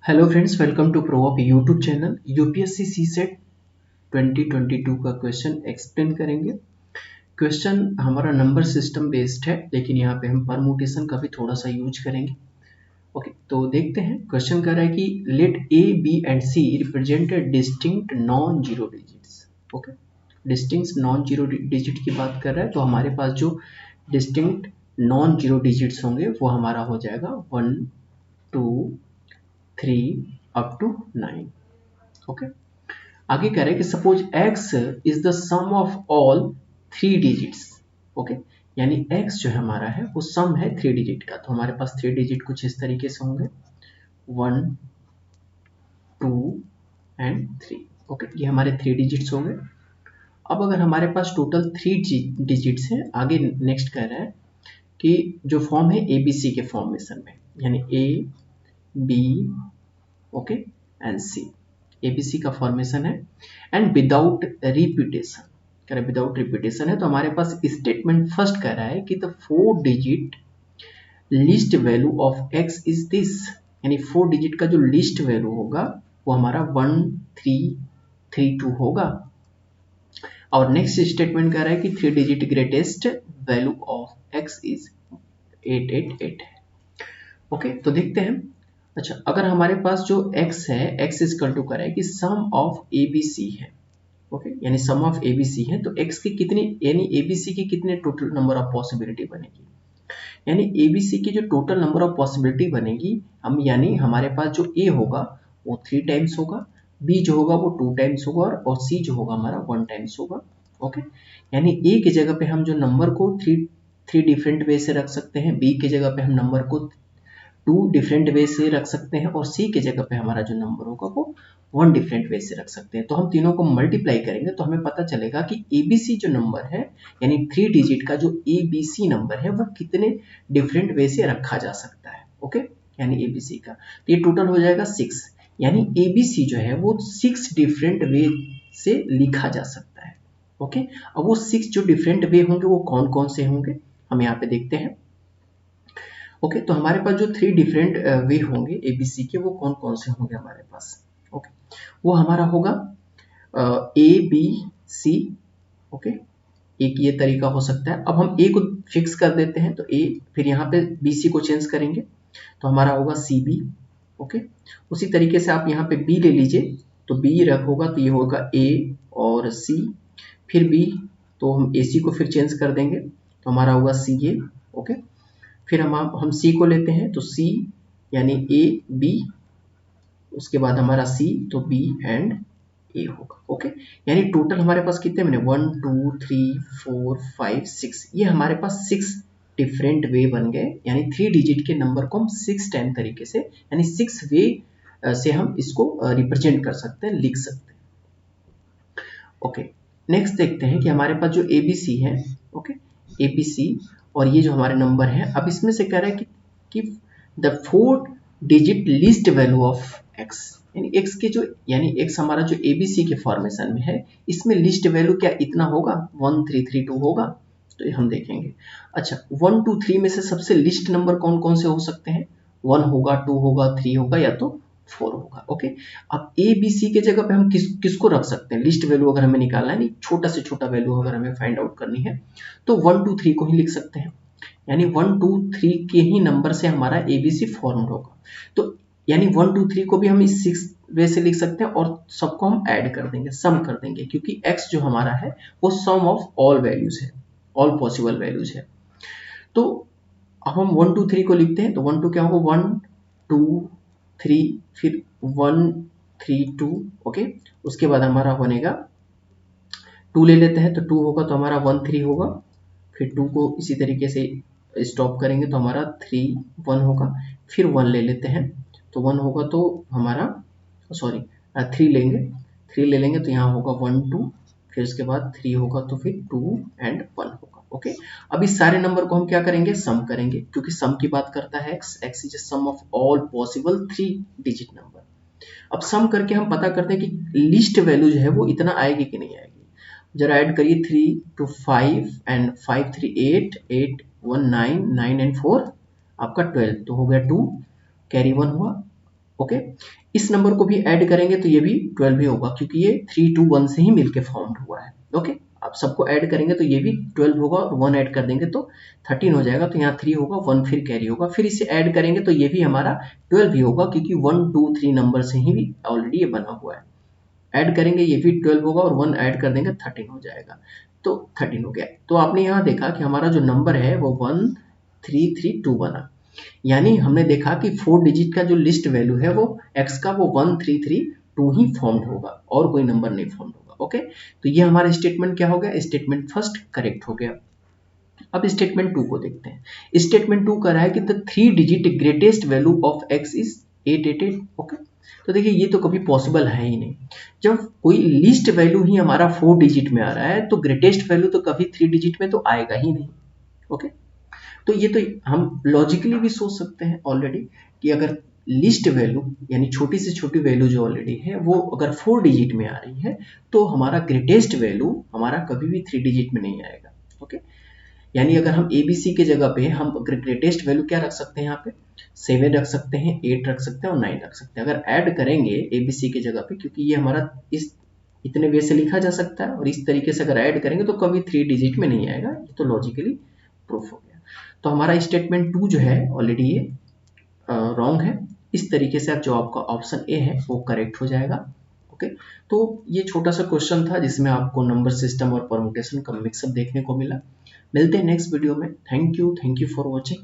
Hello friends, welcome to प्रोअप YouTube channel. UPSC CSAT 2022 का question explain करेंगे। Question हमारा नंबर सिस्टम बेस्ड है, लेकिन यहाँ पे हम परमुटेशन का भी थोड़ा सा यूज करेंगे। ओके, तो देखते हैं। क्वेश्चन कह रहा है कि let A B and C represent distinct non zero digits. Okay, distinct non zero digit की बात कर रहा है, तो हमारे पास जो डिस्टिंक्ट नॉन जीरो डिजिट्स होंगे वो हमारा हो जाएगा 1 2 3 अप टू 9। ओके, आगे कह रहे हैं कि suppose x is the sum of all 3 digits. Okay, यानी x जो है हमारा है वो सम है 3 डिजिट का। तो हमारे पास 3 डिजिट कुछ इस तरीके से होंगे 1 2 एंड 3। ओके, ये हमारे 3 डिजिट्स होंगे। अब अगर हमारे पास टोटल 3 डिजिट्स हैं, आगे नेक्स्ट कह रहा है कि जो फॉर्म है ABC के फॉर्मेशन में, यानी A B okay and C, ABC का फॉर्मेशन है एंड विदाउट रिपीटेशन। कह रहा है विदाउट रिपीटेशन है, तो हमारे पास स्टेटमेंट फर्स्ट कह रहा है कि the 4 digit least value of x is this, यानी 4 डिजिट का जो लिस्ट वैल्यू होगा वो हमारा 1 3 3 2 होगा। और नेक्स्ट स्टेटमेंट कह रहा है कि 3 digit greatest value of x is 888 है। ओके, तो देखते हैं। अच्छा, अगर हमारे पास जो x है, x इक्वल टू करें कि सम ऑफ ABC है। ओके, यानी सम ऑफ ABC है, तो x की कितनी, यानी ABC की कितने टोटल नंबर ऑफ पॉसिबिलिटी बनेगी, यानी ABC की जो टोटल नंबर ऑफ पॉसिबिलिटी बनेगी, हम यानी हमारे पास जो A होगा वो 3 टाइम्स होगा, B जो होगा वो 2 टाइम्स होगा और C जो होगा हमारा 1 टाइम्स होगा। ओके, यानी A की जगह पे हम जो नंबर को थ्री डिफरेंट वे से रख सकते हैं, B की जगह पे हम नंबर को 2 डिफरेंट वे से रख सकते हैं और C की जगह पे हमारा जो नंबर होगा वो 1 डिफरेंट वे से रख सकते हैं। तो हम तीनों को मल्टीप्लाई करेंगे तो हमें पता चलेगा कि ABC जो नंबर है, यानी 3 डिजिट का जो ABC नंबर है वो कितने डिफरेंट वे से रखा जा सकता है। ओके, यानी ABC का, तो ये टोटल हो जाएगा 6, यानी ABC जो है वो 6 डिफरेंट वे से लिखा जा सकता है। ओके, अब वो 6 जो डिफरेंट वे होंगे वो कौन कौन से होंगे हम यहाँ पे देखते हैं। ओके, तो हमारे पास जो 3 डिफरेंट वे होंगे ABC के, वो कौन कौन से होंगे हमारे पास। ओके, वो हमारा होगा ABC। ओके, एक ये तरीका हो सकता है। अब हम A को फिक्स कर देते हैं, तो A, फिर यहाँ पे BC को चेंज करेंगे तो हमारा होगा CB। ओके, उसी तरीके से आप यहाँ पे B ले लीजिए, तो B रखोगा तो ये होगा A और C, फिर B, तो हम AC को फिर चेंज कर देंगे तो हमारा होगा CA। ओके, फिर हम C को लेते हैं तो C यानी A B, उसके बाद हमारा C तो B एंड A होगा। ओके, यानी टोटल हमारे पास कितने बने 1 2 3 4 5 6, ये हमारे पास 6 डिफरेंट वे बन गए, यानी 3 डिजिट के नंबर को हम 6 टाइम तरीके से, यानी 6 वे से हम इसको रिप्रेजेंट कर सकते हैं, लिख सकते हैं। ओके, नेक्स्ट देखते हैं कि हमारे पास जो ABC है। ओके, ABC और ये जो हमारे नंबर है, अब इसमें से कह रहा है कि the 4 digit least value of x, यानी x के जो, यानी x हमारा जो ABC के फॉर्मेशन में है, इसमें लिस्ट वैल्यू क्या इतना होगा 1 3 3 2 होगा, तो ये हम देखेंगे। अच्छा, 1 2 3 में से सबसे लिस्ट नंबर कौन कौन से हो सकते हैं, 1 होगा, 2 होगा, 3 होगा या तो 4 होगा। ओके, अब ABC के जगह पे हम किसको रख सकते हैं, लिस्ट वैल्यू अगर हमें निकालना है, नहीं छोटा से छोटा वैल्यू अगर हमें फाइंड आउट करनी है, तो 1 2 3 को ही लिख सकते हैं, यानी 1 2 3 के ही नंबर से हमारा ABC फॉर्म्ड होगा। तो यानी 1 2 3 को भी हम इस 6 वे से लिख सकते हैं और सबको हम ऐड कर देंगे, सम कर देंगे, क्योंकि x जो हमारा है वो सम ऑफ ऑल वैल्यूज है, ऑल पॉसिबल वैल्यूज है। तो अब हम 1 2 3 को लिखते हैं, तो 1 2 क्या होगा 1 2 3, फिर 1 3 2। ओके, उसके बाद हमारा बनेगा 2 ले लेते हैं, तो 2 होगा तो हमारा 1 3 होगा, फिर 2 को इसी तरीके से स्टॉप करेंगे तो हमारा 3 1 होगा, फिर 1 ले लेते हैं, तो 1 होगा तो हमारा, सॉरी 3 लेंगे, 3 ले लेंगे तो यहाँ होगा 1 2, फिर उसके बाद 3 होगा तो फिर 2 एंड 1 होगा। ओके, अब इस सारे नंबर को हम क्या करेंगे, सम करेंगे, क्योंकि सम की बात करता है x is sum of all possible 3 digit number. अब सम करके हम पता करते हैं कि लिस्ट वैल्यू जो है वो इतना आएगी कि नहीं आएगी। जरा ऐड करिए 3 to 5 एंड 5 3 8 8 1 9 9 एंड 4 आपका 12, तो हो गया 2, कैरी 1 हुआ, ओके, इस नंबर को भी ऐड करेंगे तो ये भी 12 ही होगा, क्योंकि ये 3 2 1 से ही मिलके फॉर्म्ड हुआ है। ओके, आप सबको ऐड करेंगे तो ये भी 12 होगा, और 1 ऐड कर देंगे तो 13 हो जाएगा। तो यहाँ 3 होगा, 1 फिर कैरी होगा, फिर इसे ऐड करेंगे तो ये भी हमारा 12 ही होगा, क्योंकि 1 2 3 नंबर से ही भी ऑलरेडी ये बना हुआ है। ऐड करेंगे ये भी 12 होगा, और 1 ऐड कर देंगे 13 हो जाएगा। तो 13 हो गया। तो आपने यहाँ देखा कि हमारा जो नंबर है वो 1332 बना। यानी हमने देखा कि 4 डिजिट का जो लिस्ट वैल्यू है वो x का वो 1332 ही फॉर्म्ड होगा, और कोई नंबर नहीं फॉर्म्ड होगा। ओके, तो ये हमारा स्टेटमेंट क्या हो गया, स्टेटमेंट फर्स्ट करेक्ट हो गया। अब स्टेटमेंट 2 को देखते हैं। स्टेटमेंट 2 कह रहा है कि the 3 digit greatest value of x is 888। Okay, तो देखिए ये तो कभी पॉसिबल है ही नहीं। जब कोई लिस्ट वैल्यू ही हमारा 4 डिजिट में आ रहा है तो ग्रेटेस्ट वैल्यू तो कभी 3 डिजिट में तो आएगा ही नहीं। ओके, तो ये तो हम लॉजिकली भी सोच सकते हैं ऑलरेडी कि अगर लिस्ट वैल्यू यानी छोटी से छोटी वैल्यू जो ऑलरेडी है वो अगर 4 डिजिट में आ रही है तो हमारा ग्रेटेस्ट वैल्यू हमारा कभी भी 3 डिजिट में नहीं आएगा। ओके, यानी अगर हम ABC के जगह पे हम ग्रेटेस्ट वैल्यू क्या रख सकते हैं, यहाँ पे 7 रख सकते हैं, 8 रख सकते हैं और 9 रख सकते हैं। अगर ऐड करेंगे ABC के जगह पे, क्योंकि ये हमारा इस इतने वे से लिखा जा सकता है, और इस तरीके से अगर ऐड करेंगे तो कभी 3 डिजिट में नहीं आएगा। ये तो लॉजिकली प्रूफ हो गया। तो हमारा स्टेटमेंट 2 जो है ऑलरेडी ये रॉन्ग है। इस तरीके से जो आपका ऑप्शन ए है वो करेक्ट हो जाएगा। ओके, तो ये छोटा सा क्वेश्चन था जिसमें आपको नंबर सिस्टम और परमुटेशन का मिक्सअप देखने को मिला। मिलते हैं नेक्स्ट वीडियो में। Thank you for watching.